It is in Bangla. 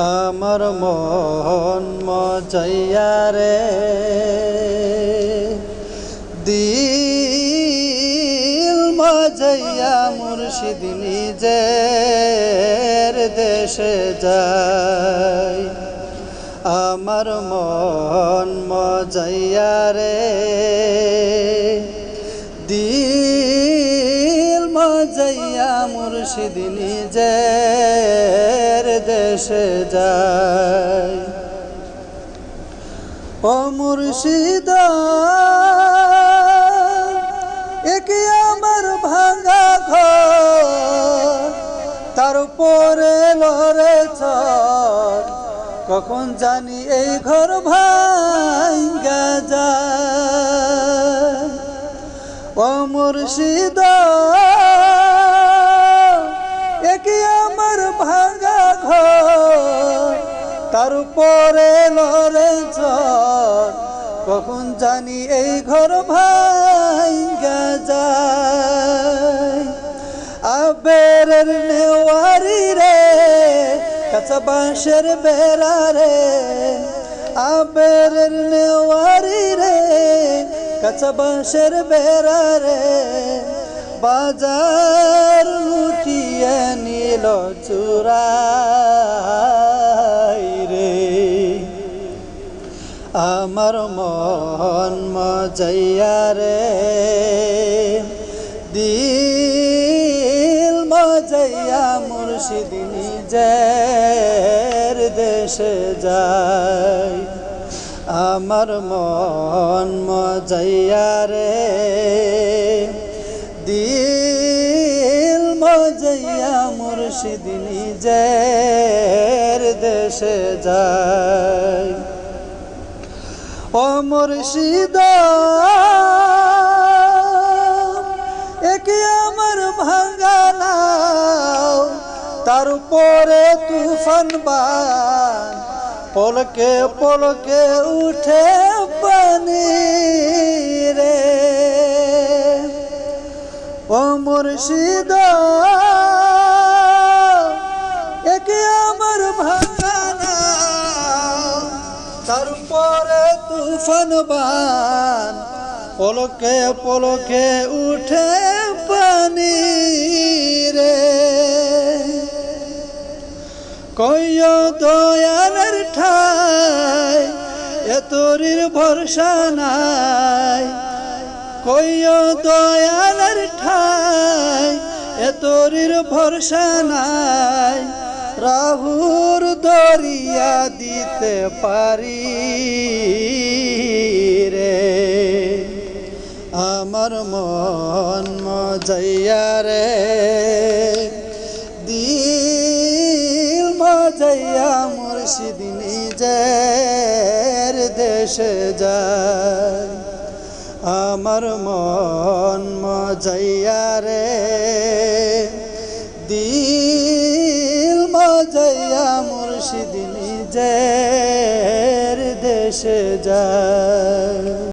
আমার মন মজাইয়া রে দিল মজাইয়া মুর্শিদ নিজের দেশে যায়। আমার মন মজাইয়া রে দিল মজাইয়া মুর্শিদ নিজের দেশে যায়। ও মুর্শিদ একে আমার ভাঙা ঘর, তার উপরে লড়ে চর, কখন জানি এই ঘর ভাঙ্গা যায়। ও মুর্শিদ একে আমার ভাঙা ঘর, তার উপরে লড়ে চর, কখন জানি এই ঘর ভাঙ্গা যায়। আবেরের নেওয়ারি রে কাঁচা বাঁশের বেড়া রে, আবেরের নেওয়ারি রে কাঁচা বাঁশের বেড়া রে, বাজার লুটিয়ে নিল চুরাই রে। আমার মন মজাইয়া রে দিল মজাইয়া মুর্শিদ নিজের দেশে যায়। আমার মন মজাইয়া রে দিল মজাইয়া মুর্শিদ নিজের দেশে যায়। ও মুর্শিদ একে আমার ভাঙা নাও, তার উপরে তুফান বান, পলকে পলকে উঠে পানি রে। ও মুর্শিদ একে আমার ভাঙা নাও, তার উপরে তুফান বান, পলকে পলকে উঠে পানি রে। কইও দয়ালের ঠাই এ তোরির ভরসা নাই, কইও দয়ালের ঠাই এ তোরির ভরসা নাই, রাহুর দরিয়া দিতে পারি রে। আমার মন মজাইয়া রে দিল মজাইয়া মুর্শিদ নিজের দেশে যায়। আমার মন মজাইয়া রে দিল মজাইয়া মুর্শিদ নিজের দেশে যায়।